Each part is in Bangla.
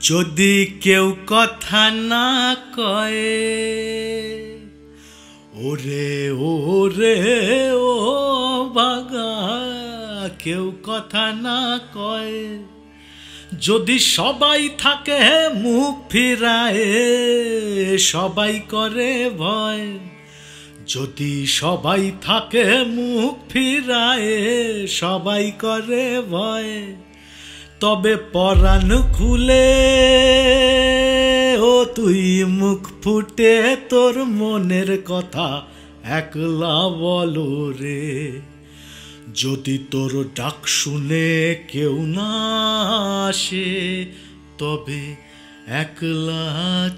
যদি কেউ কথা না কয়ে, ওরে ওরে ও বাগা, কেউ কথা না কয়ে, যদি সবাই থাকে মুখ ফিরায়ে, সবাই করে ভয়। যদি সবাই থাকে মুখ ফিরায়ে, সবাই করে ভয়। তবে পরাণ খুলে ও তুই মুখ ফুটে তোর মনের কথা একলা বলো রে। যদি তোর ডাক শুনে কেউ না আসে, তবে একলা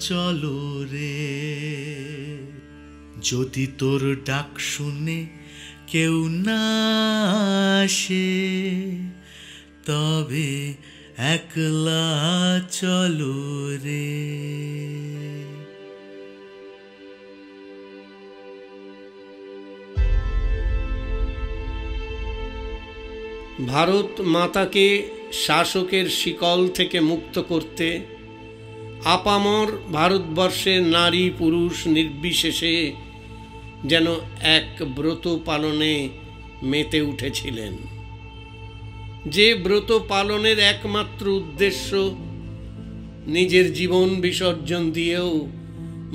চলো রে। যদি তোর ডাক শুনে কেউ না আসে, তবে একলা চলো রে। ভারত মাতাকে শাসকের শিকল থেকে মুক্ত করতে আপামর ভারতবর্ষের নারী পুরুষ নির্বিশেষে যেন এক ব্রত পালনে মেতে উঠেছিলেন, যে ব্রত পালনের একমাত্র উদ্দেশ্য নিজের জীবন বিসর্জন দিয়েও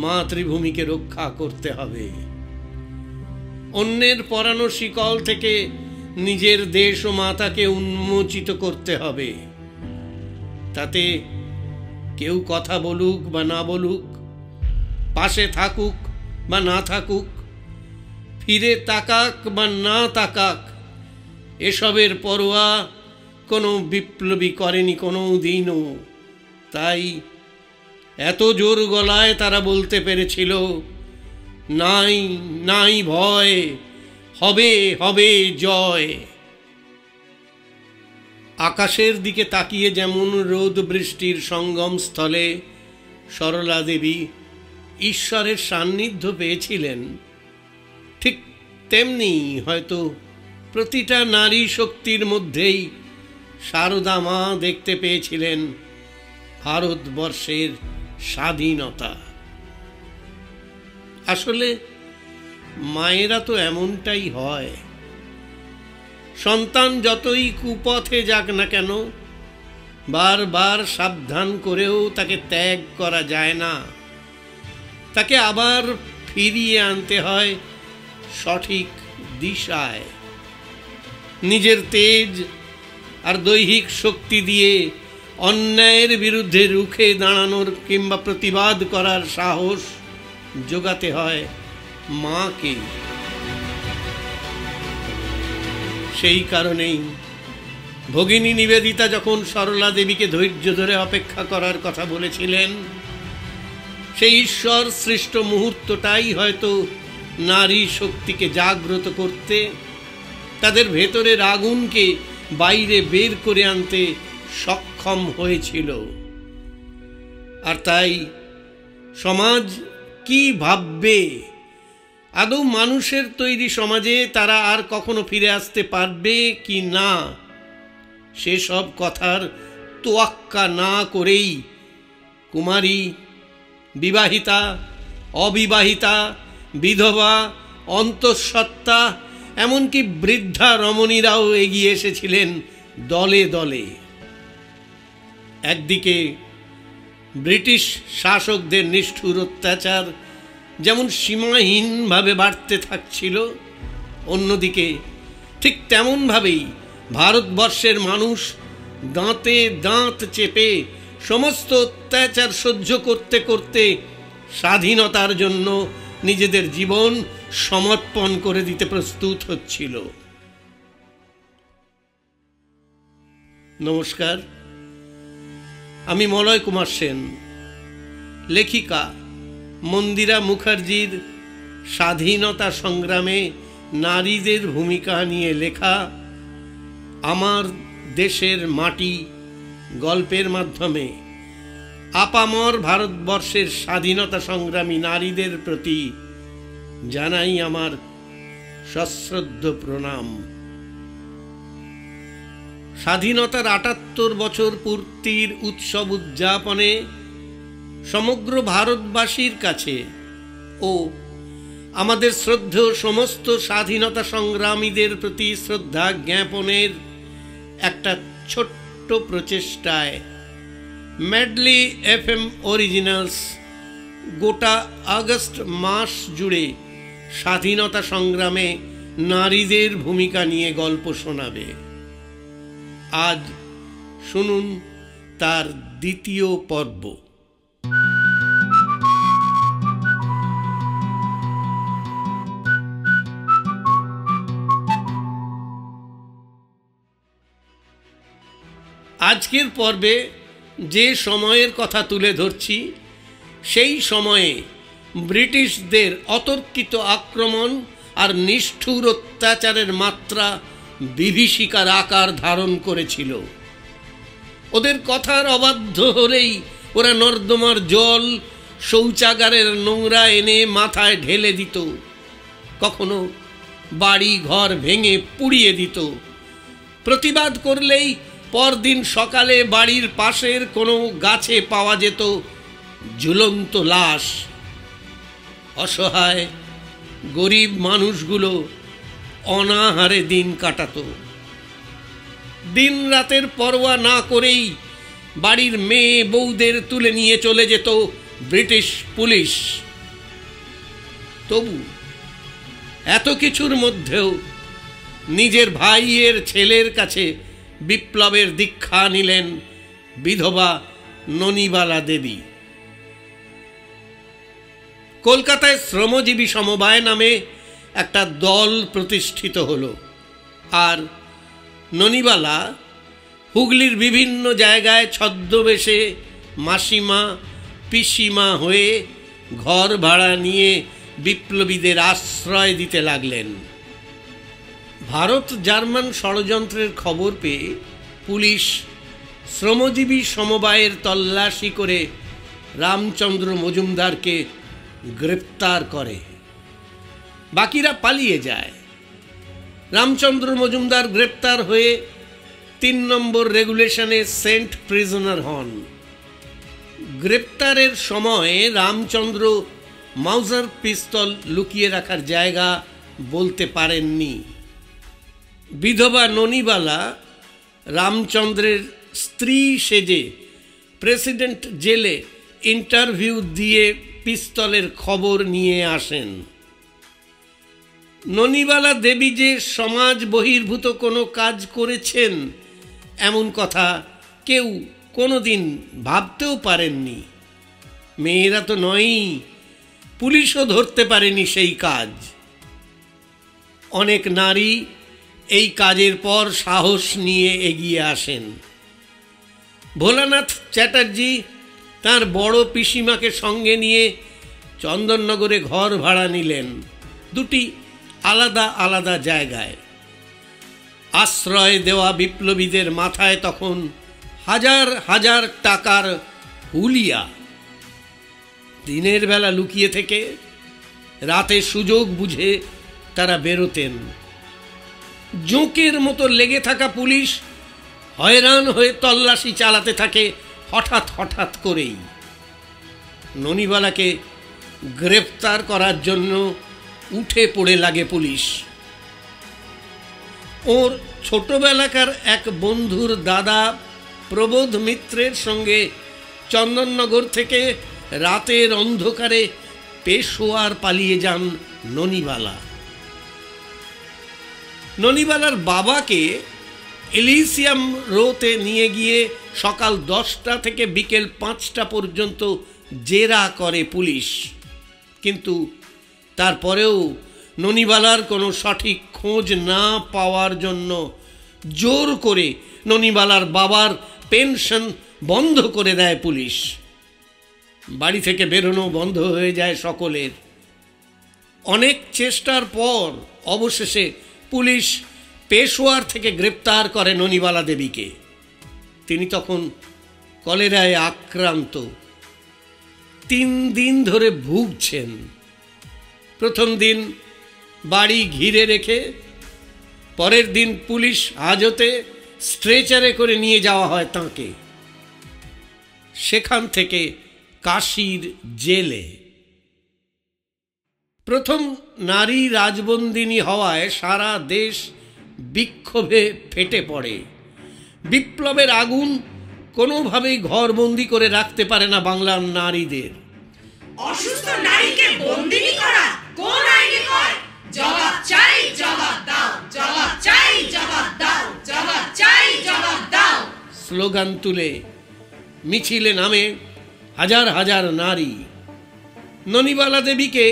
মাতৃভূমিকে রক্ষা করতে হবে, অন্যের পরানো শিকল থেকে নিজের দেশ ও মাতাকে উন্মোচিত করতে হবে। তাতে কেউ কথা বলুক বা না বলুক, পাশে থাকুক বা না থাকুক, ফিরে তাকাক বা না তাকাক, এসবের পরোয়া কোনো বিপ্লবী করেনি কোনো দিনও। তাই এত জোর গলায় তারা বলতে পেরেছিল, নাই নাই ভয়, হবে হবে জয়। আকাশের দিকে তাকিয়ে যেমন রোদ বৃষ্টির সঙ্গম স্থলে সরলা দেবী ঈশ্বরের সান্নিধ্য পেয়েছিলেন, ঠিক তেমনি হয়তো প্রতিটা নারী শক্তির মধ্যেই সারদা মা দেখতে পেয়েছিলেন ভারতবর্ষের স্বাধীনতা। আসলে মায়েরা তো এমনটাই হয়, সন্তান যতই কুপথে যাক না কেন, বারবার সাবধান করেও তাকে ত্যাগ করা যায় না, তাকে আবার ফিরিয়ে আনতে হয় সঠিক দিশায়। নিজের তেজ আর দৈহিক শক্তি দিয়ে অন্যায়ের বিরুদ্ধে রুখে দাঁড়ানোর কিংবা প্রতিবাদ করার সাহস জোগাতে হয় মাকে। সেই কারণেই ভগিনী নিবেদিতা যখন সরলা দেবীকে ধৈর্য ধরে অপেক্ষা করার কথা বলেছিলেন, সেই ঈশ্বর সৃষ্ট মুহূর্তটাই হয়তো নারী শক্তিকে জাগ্রত করতে, তাদের ভেতরের আগুনকে বাইরে বের করে আনতে সক্ষম হয়েছিল। আর তাই সমাজ কি ভাববে, আদৌ মানুষের তৈরি সমাজে তারা আর কখনো ফিরে আসতে পারবে কি না, সেসব কথার তোয়াক্কা না করেই কুমারী, বিবাহিতা, অবিবাহিতা, বিধবা, অন্তঃসত্ত্বা, এমনকি বৃদ্ধা রমণীরাও এগিয়ে এসেছিলেন দলে দলে। একদিকে ব্রিটিশ শাসকদের নিষ্ঠুর অত্যাচার যেমন সীমাহীনভাবে বাড়তে থাকছিল, অন্যদিকে ঠিক তেমনভাবেই ভারতবর্ষের মানুষ দাঁতে দাঁত চেপে সমস্ত অত্যাচার সহ্য করতে করতে স্বাধীনতার জন্য নিজেদের জীবন সমর্পণ করে দিতে প্রস্তুত হচ্ছিল। নমস্কার, আমি মলয় কুমার সেন, লেখিকা মন্দিরা মুখার্জির স্বাধীনতা সংগ্রামে নারীদের ভূমিকা নিয়ে লেখা আমার দেশের মাটি গল্পের মাধ্যমে আপামর ভারতবর্ষের স্বাধীনতা সংগ্রামী নারীদের প্রতি জানাই আমার সশ্রদ্ধ প্রণাম। স্বাধীনতার ৭৮ বছর পূর্তির উৎসব উদযাপনে সমগ্র ভারতবাসীর কাছে ও আমাদের শ্রদ্ধেয় সমস্ত স্বাধীনতা সংগ্রামীদের প্রতি শ্রদ্ধা জ্ঞাপনের একটা ছোট্ট প্রচেষ্টায় মেডলি FM অরিজিনালস গোটা আগস্ট মাস জুড়ে স্বাধীনতা সংগ্রামে নারীদের ভূমিকা নিয়ে গল্প শোনাবে। আজ শুনুন তার দ্বিতীয় পর্ব। আজকের পর্বে যে সময়ের কথা তুলে ধরছি, সেই সময়ে ব্রিটিশদের অতর্কিত আক্রমণ আর নিষ্ঠুর অত্যাচারের মাত্রা বিভীষিকার আকার ধারণ করেছিল। ওদের কথার অবাধ্য হলেই ওরা নর্দমার জল, শৌচাগারের নোংরা এনে মাথায় ঢেলে দিত, কখনো বাড়ি ঘর ভেঙে পুড়িয়ে দিত। প্রতিবাদ করলেই পরদিন সকালে বাড়ির পাশের কোনো গাছে পাওয়া যেত ঝুলন্ত লাশ। অসহায় গরিব মানুষগুলো অনাহারে দিন কাটাত। দিন রাতের পরোয়া না করেই বাড়ির মেয়ে বউদের তুলে নিয়ে চলে যেত ব্রিটিশ পুলিশ। তবু এত কিছুর মধ্যেও নিজের ভাইয়ের ছেলের কাছে বিপ্লবের দীক্ষা নিলেন বিধবা ননিবালা দেবী। কলকাতায় শ্রমজীবী সমবায় নামে একটা দল প্রতিষ্ঠিত হলো, আর ননিবালা হুগলির বিভিন্ন জায়গায় ছদ্মবেশে মাসিমা পিসিমা হয়ে ঘর ভাড়া নিয়ে বিপ্লবীদের আশ্রয় দিতে লাগলেন। ভারত জার্মান ষড়যন্ত্রের খবর পেয়ে পুলিশ শ্রমজীবী সমবায়ের তল্লাশি করে রামচন্দ্র মজুমদারকে গ্রেপ্তার করে। বাকিরা পালিয়ে যায়। রামচন্দ্র মজুমদার গ্রেপ্তার হয়ে ৩ নম্বর রেগুলেশনে সেন্ট প্রিজনার হন। গ্রেপ্তারের সময় রামচন্দ্র মাউজার পিস্তল লুকিয়ে রাখার জায়গা বলতে পারেননি। বিধবা ননিবালা রামচন্দ্রের স্ত্রী সেজে প্রেসিডেন্ট জেলে ইন্টারভিউ দিয়ে পিস্তলের খবর নিয়ে আসেন। ননিবালা দেবী যে সমাজ বহির্ভূত কোনো কাজ করেছেন এমন কথা কেউ কোনোদিন ভাবতেও পারেননি। মেয়েরা তো নয়ই, পুলিশও ধরতে পারেনি সেই কাজ। অনেক নারী এই কাজের পর সাহস নিয়ে এগিয়ে আসেন। ভোলানাথ চ্যাটার্জি তার বড় পিসিমাকে সঙ্গে নিয়ে চন্দননগরে ঘর ভাড়া নিলেন, দুটি আলাদা আলাদা জায়গায়। আশ্রয় দেওয়া বিপ্লবীদের মাথায় তখন হাজার হাজার টাকার হুলিয়া। দিনের বেলা লুকিয়ে থেকে রাতে সুযোগ বুঝে তারা বেরোতেন। জোঁকের মতো লেগে থাকা পুলিশ হয়রান হয়ে তল্লাশি চালাতে থাকে হঠাৎ হঠাৎ করেই। ননিবালাকে গ্রেফতার করার জন্য উঠে পড়ে লাগে পুলিশ। ওর ছোটবেলাকার এক বন্ধুর দাদা প্রবোধ মিত্রের সঙ্গে চন্দননগর থেকে রাতের অন্ধকারে পেশোয়ার পালিয়ে যান ননিবালা। ননিবালার বাবাকে এলিসিয়াম রোতে নিয়ে গিয়ে সকাল 10টা থেকে বিকেল 5টা পর্যন্ত জেরা করে পুলিশ, কিন্তু তারপরেও ননিবালার কোনো সঠিক খোঁজ না পাওয়ার জন্য জোর করে ননিবালার বাবার পেনশন বন্ধ করে দেয় পুলিশ। বাড়ি থেকে বেরোনো বন্ধ হয়ে যায় সকলের। অনেক চেষ্টার পর অবশেষে পুলিশ পেশোয়ার থেকে গ্রেপ্তার করে ননিবালা দেবীকে। তিনি তখন কলেরায় আক্রান্ত, 3 দিন ধরে ভুগছেন। প্রথম দিন বাড়ি ঘিরে রেখে, পরের দিন পুলিশ হাজতে স্ট্রেচারে করে নিয়ে যাওয়া হয় তাঁকে। সেখান থেকে কাশীর জেলে। প্রথম নারী রাজবন্দিনী হওয়ায় সারা দেশ বিক্ষোভে ফেটে পড়ে। বিপ্লবের আগুন কোনোভাবেই ঘরবন্দি করে রাখতে পারে না বাংলার নারীদের। অসুস্থ নারীকে বন্দিনী করা কোন আইনে হয়? জবাব চাই, জবাব দাও, জবাব চাই, জবাব দাও, জবাব চাই, জবাব দাও স্লোগান তুলে মিছিলে নামে হাজার হাজার নারী। ননিবালা দেবীকে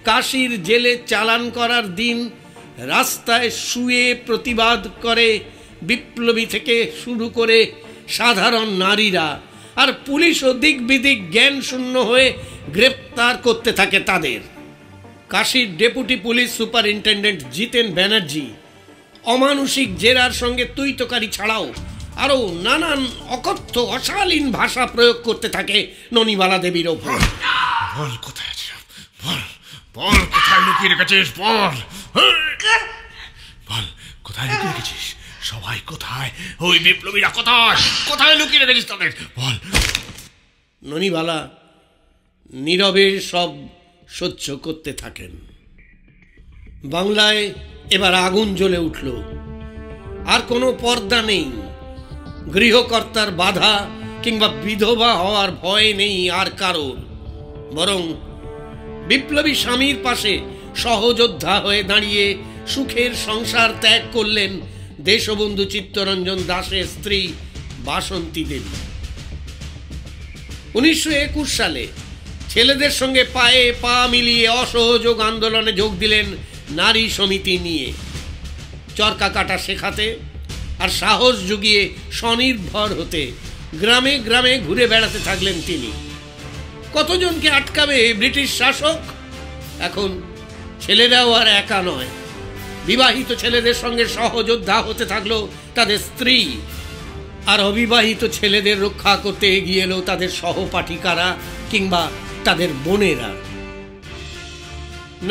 কাশীর জেলে চালান করার দিন রাস্তায় শুয়ে প্রতিবাদ করে বিপ্লবী থেকে শুরু করে সাধারণ নারীরা, আর পুলিশও দিক বিদিক জ্ঞান শূন্য হয়ে গ্রেপ্তার করতে থাকে তাদের। কাশীর ডেপুটি পুলিশ সুপারিনটেন্ডেন্ট জিতেন ব্যানার্জি অমানুষিক জেরার সঙ্গে তুইতকারি ছাড়াও আরও নানান অকথ্য অশালীন ভাষা প্রয়োগ করতে থাকে ননিবালা দেবীর ওপর। বল কোথায় আছে, বল বল কোথায় লুকিয়ে রেখেছিস, বল বল কোথায় লুকিয়ে রেখেছিস, সবাই কোথায়, ওই বিপ্লবীরা কোথায়, কোথায় লুকিয়ে রেখেছিস তাদের, বল। ননিবালা নীরবে সব সহ্য করতে থাকেন। বাংলায় এবার আগুন জ্বলে উঠল। আর কোনো পর্দা নেই, গৃহকর্তার বাধা কিংবা বিধবা হওয়ার ভয় নেই আর কারোর। বরং বিপ্লবী স্বামীর পাশে সহযোদ্ধা হয়ে দাঁড়িয়ে সুখের সংসার ত্যাগ করলেন দেশবন্ধু চিত্তরঞ্জন দাসের স্ত্রী বাসন্তী দেবী। 1921 সালে ছেলেদের সঙ্গে পায়ে পা মিলিয়ে অসহযোগ আন্দোলনে যোগ দিলেন নারী সমিতি নিয়ে। চরকা কাটা শেখাতে আর সাহস জুগিয়ে স্বনির্ভর হতে গ্রামে গ্রামে ঘুরে বেড়াতে থাকলেন তিনি। কতজনকে আটকাবে ব্রিটিশ শাসক? এখন ছেলেরাও আর একা নয়। বিবাহিত ছেলেদের সঙ্গে সহযোদ্ধা হতে থাকলো তাদের স্ত্রী, আর অবিবাহিত ছেলেদের রক্ষা করতে এগিয়ে এলো তাদের সহপাঠিকারা কিংবা তাদের বোনেরা।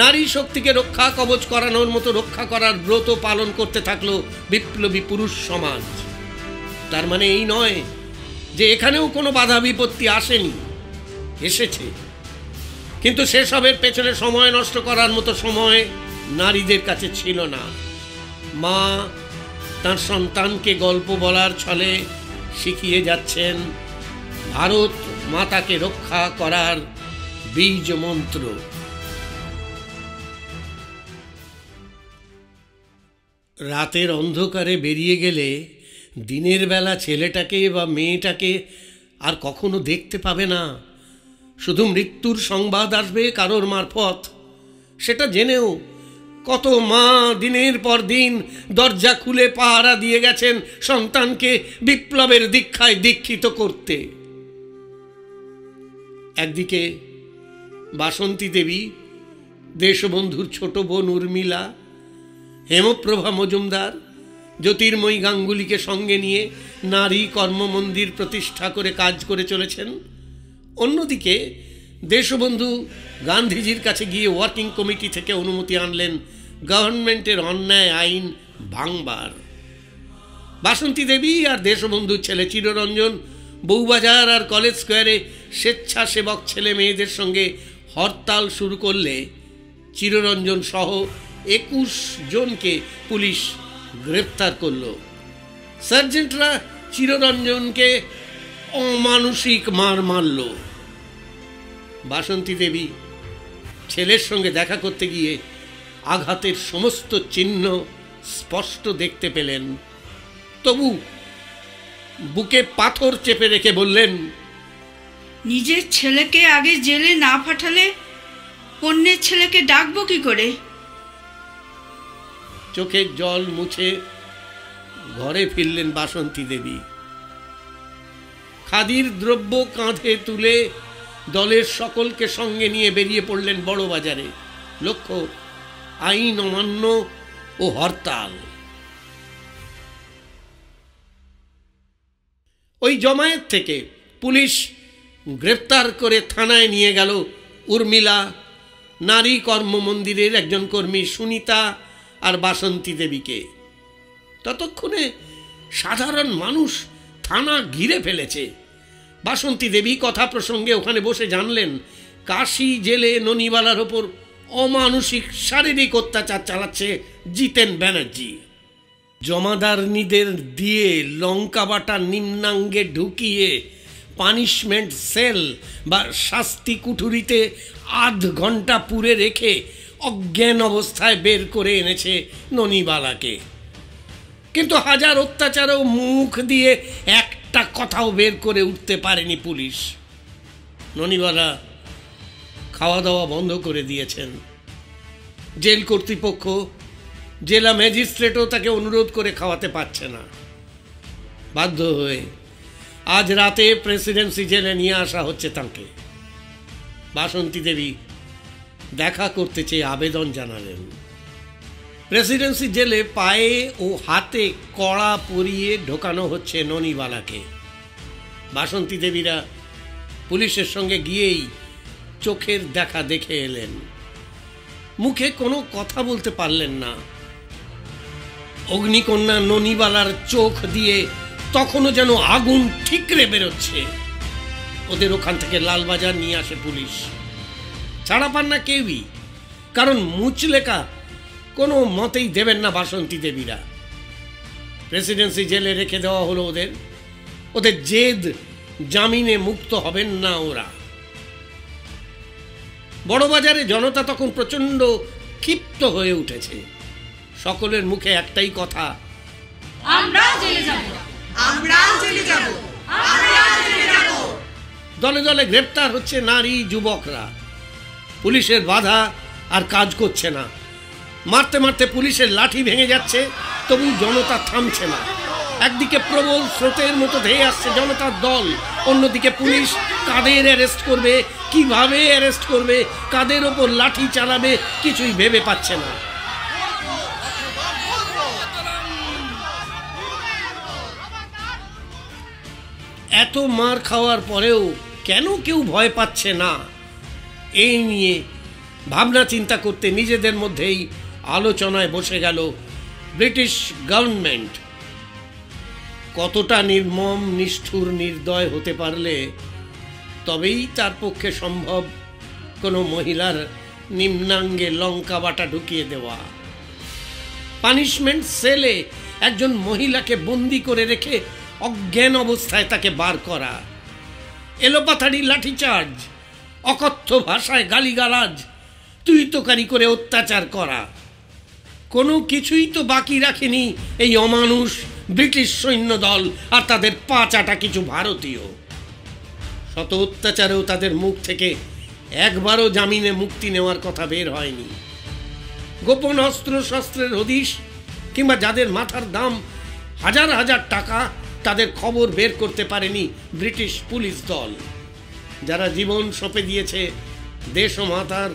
নারী শক্তিকে রক্ষা কবচ করানোর মতো রক্ষা করার ব্রত পালন করতে থাকলো বিপ্লবী পুরুষ সমাজ। তার মানে এই নয় যে এখানেও কোনো বাধা বিপত্তি আসেনি, এসেছে, কিন্তু সেসবের পেছনে সময় নষ্ট করার মতো সময় নারীদের কাছে ছিল না। মা তার সন্তানকে গল্প বলার ছলে শিখিয়ে যাচ্ছেন ভারত মাতাকে রক্ষা করার বীজ মন্ত্র। রাতের অন্ধকারে বেরিয়ে গেলে দিনের বেলা ছেলেটাকে বা মেয়েটাকে আর কখনো দেখতে পাবে না। শুধু মৃত্যুর সংবাদ আসবে কারোর মারফত। সেটা জেনেও কত মা দিনের পর দিন দরজা খুলে পাহারা দিয়ে গেছেন সন্তানকে বিপ্লবের দীক্ষায় দীক্ষিত করতে। একদিকে বাসন্তী দেবী, দেশবন্ধুর ছোট বোন উর্মিলা, হেমপ্রভা মজুমদার, জ্যোতির্ময়ী গাঙ্গুলিকে সঙ্গে নিয়ে নারী কর্মমন্দির প্রতিষ্ঠা করে কাজ করে চলেছেন। অন্যদিকে দেশবন্ধু গান্ধীজির কাছে গিয়ে ওয়ার্কিং কমিটি থেকে অনুমতি আনলেন গভর্নমেন্টের অন্যায় আইন ভাঙবার। বাসন্তী দেবী আর দেশবন্ধুর ছেলে চিররঞ্জন বউবাজার আর কলেজ স্কোয়ারে স্বেচ্ছাসেবক ছেলে মেয়েদের সঙ্গে হরতাল শুরু করলে চিররঞ্জন সহ 21 জনকে পুলিশ গ্রেপ্তার করল। সার্জেন্টরা চিররঞ্জনকে অমানুষিক মার মারল। বাসন্তী দেবী ছেলের সঙ্গে দেখা করতে গিয়ে আঘাতের সমস্ত চিহ্ন স্পষ্ট দেখতে পেলেন। তবু বুকে পাথর চেপে রেখে বললেন, নিজের ছেলেকে আগে জেলে না পাঠালে অন্যের ছেলেকে ডাকবো কি করে? চোখের জল মুছে ঘরে ফিরলেন বাসন্তী দেবী। খাদির দ্রব্য কাঁধে তুলে দলের সকলকে সঙ্গে নিয়ে বেরিয়ে পড়লেন বড় বাজারে। লক্ষ্য আইন অমান্য ও হরতাল। ওই জমায়েত থেকে পুলিশ গ্রেপ্তার করে থানায় নিয়ে গেল উর্মিলা, নারী কর্মমন্দিরের একজন কর্মী সুনিতা আর বাসন্তী দেবীকে। ততক্ষণে সাধারণ মানুষ থানা ঘিরে ফেলেছে। বাসন্তী দেবী কথা প্রসঙ্গে ওখানে বসে জানলেন কাশি জেলে ননিবালার ওপর অমানসিক শারীরিক অত্যাচার চালাচ্ছে জিতেন ব্যানার্জি। জমাদারনিদের দিয়ে লঙ্কা বাটা নিম্নাঙ্গে ঢুকিয়ে পানিশমেন্ট সেল বা শাস্তি কুঠুরিতে আধ ঘন্টা পুরে রেখে অজ্ঞান অবস্থায় বের করে এনেছে ননিবালাকে। কিন্তু হাজার অত্যাচারেও মুখ দিয়ে একটা কথাও বের করে উঠতে পারেনি পুলিশ। ননিবালা খাওয়া দাওয়া বন্ধ করে দিয়েছেন। জেল কর্তৃপক্ষ, জেলা ম্যাজিস্ট্রেটও তাকে অনুরোধ করে খাওয়াতে পারছে না। বাধ্য হয়ে আজ রাতে প্রেসিডেন্সি জেলে নিয়ে আসা হচ্ছে তাকে। বাসন্তী দেবী দেখা করতে চেয়ে আবেদন জানালেন। প্রেসিডেন্সি জেলে পায়ে ও হাতে কড়া পরিয়ে ঢোকানো হচ্ছে ননিবালাকে। বাসন্তী দেবীরা পুলিশের সঙ্গে গিয়েই চোখের দেখা দেখে এলেন। মুখে কোনো কথা বলতে পারলেন না। অগ্নিকন্যা ননিবালার চোখ দিয়ে তখনও যেন আগুন ঠিকরে বেরোচ্ছে। ওদের ওখান থেকে লালবাজার নিয়ে আসে পুলিশ। ছাড়া পান না কেউই, কারণ মুচলেকা কোনো মতেই দেবেন না বাসন্তী দেবীরা। প্রেসিডেন্সি জেলে রেখে দেওয়া হলো ওদের জেদ জামিনে মুক্ত হবেন না ওরা। বড়বাজারে জনতা তখন প্রচন্ড ক্ষিপ্ত হয়ে উঠেছে। সকলের মুখে একটাই কথা, আমরাও জেলে যাব, আমরাও জেলে যাব, আমরাও জেলে যাব। দলে দলে গ্রেপ্তার হচ্ছে নারী যুবকরা। পুলিশের বাধা আর কাজ করছে না। মারতে মারতে পুলিশের লাঠি ভেঙে যাচ্ছে, তবু জনতা থামছে না। একদিকে প্রবল স্রোতের মতো ধেয়ে আসছে জনতার দল, অন্যদিকে পুলিশ কাদের অ্যারেস্ট করবে, কিভাবে অ্যারেস্ট করবে, কাদের ওপর লাঠি চালাবে কিছুই ভেবে পাচ্ছে না। এত মার খাওয়ার পরেও কেন কেউ ভয় পাচ্ছে না, এই নিয়ে ভাবনা চিন্তা করতে নিজেদের মধ্যেই আলোচনায় বসে গেল ব্রিটিশ গভর্নমেন্ট। কতটা নির্মম, নিষ্ঠুর, নির্দয় হতে পারলে তবেই তার পক্ষে সম্ভব কোনো মহিলার নিম্নাঙ্গে লঙ্কা বাটা ঢুকিয়ে দেওয়া। পানিশমেন্ট সেলে একজন মহিলাকে বন্দি করে রেখে অজ্ঞান অবস্থায় তাকে বার করা, এলোপাথারি লাঠিচার্জ, অকথ্য ভাষায় গালিগালাজ, তুই তোকারি করে অত্যাচার করা, কোনো কিছুই তো বাকি রাখেনি এই অমানুষ ব্রিটিশ সৈন্যদল আর তাদের পা চাটা কিছু ভারতীয়। শত অত্যাচারেও তাদের মুখ থেকে একবারও জামিনে মুক্তি নেওয়ার কথা বের হয়নি। গোপন অস্ত্র শস্ত্রের হদিশ কিংবা যাদের মাথার দাম হাজার হাজার টাকা, তাদের খবর বের করতে পারেনি ব্রিটিশ পুলিশ দল। যারা জীবন সঁপে দিয়েছে দেশ ও মাতার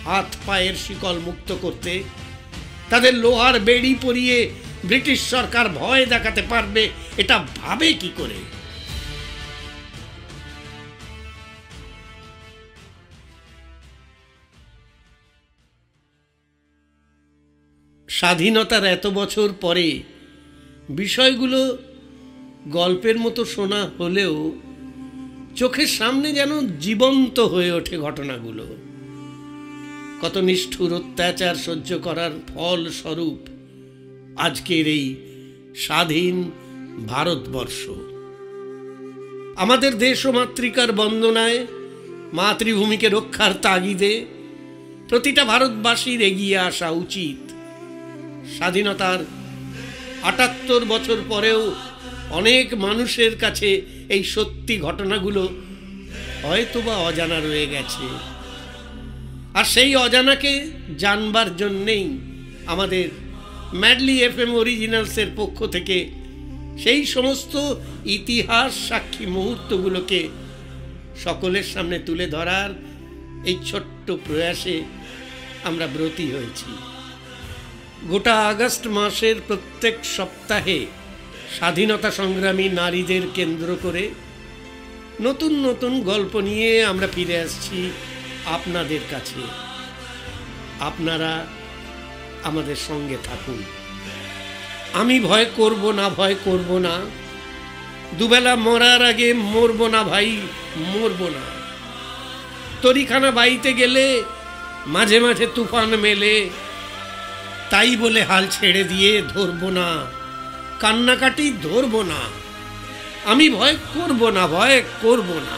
হাত পায়ের শিকল মুক্ত করতে, তাদের লোহার বেড়ি পরিয়ে ব্রিটিশ সরকার ভয় দেখাতে পারবে এটা ভাবে কি করে? স্বাধীনতার এত বছর পরে বিষয়গুলো গল্পের মতো শোনা হলেও চোখের সামনে যেন জীবন্ত হয়ে ওঠে ঘটনাগুলো। কত নিষ্ঠুর অত্যাচার সহ্য করার ফল স্বরূপ আজকের এই স্বাধীন ভারতবর্ষ। আমাদের দেশ ও মাতৃকার বন্দনায়, মাতৃভূমিকে রক্ষার তাগিদে প্রতিটা ভারতবাসীর এগিয়ে আসা উচিত। স্বাধীনতার ৭৮ বছর পরেও অনেক মানুষের কাছে এই সত্যি ঘটনাগুলো হয়তোবা অজানা রয়ে গেছে। আর সেই অজানাকে জানবার জন্যেই আমাদের ম্যাডলি FM অরিজিনালসের পক্ষ থেকে সেই সমস্ত ইতিহাস সাক্ষী মুহূর্তগুলোকে সকলের সামনে তুলে ধরার এই ছোট্ট প্রয়াসে আমরা ব্রতী হয়েছি। গোটা আগস্ট মাসের প্রত্যেক সপ্তাহে স্বাধীনতা সংগ্রামী নারীদের কেন্দ্র করে নতুন নতুন গল্প নিয়ে আমরা ফিরে আসছি আপনাদের কাছে। আপনারা আমাদের সঙ্গে থাকুন। আমি ভয় করব না, ভয় করব না, দুবেলা মরার আগে মরব না ভাই, মরব না। তরিখানা বাইতে গেলে মাঝে মাঝে তুফান মেলে, তাই বলে হাল ছেড়ে দিয়ে ধরব না, কান্নাকাটি ধরব না। আমি ভয় করব না, ভয় করব না।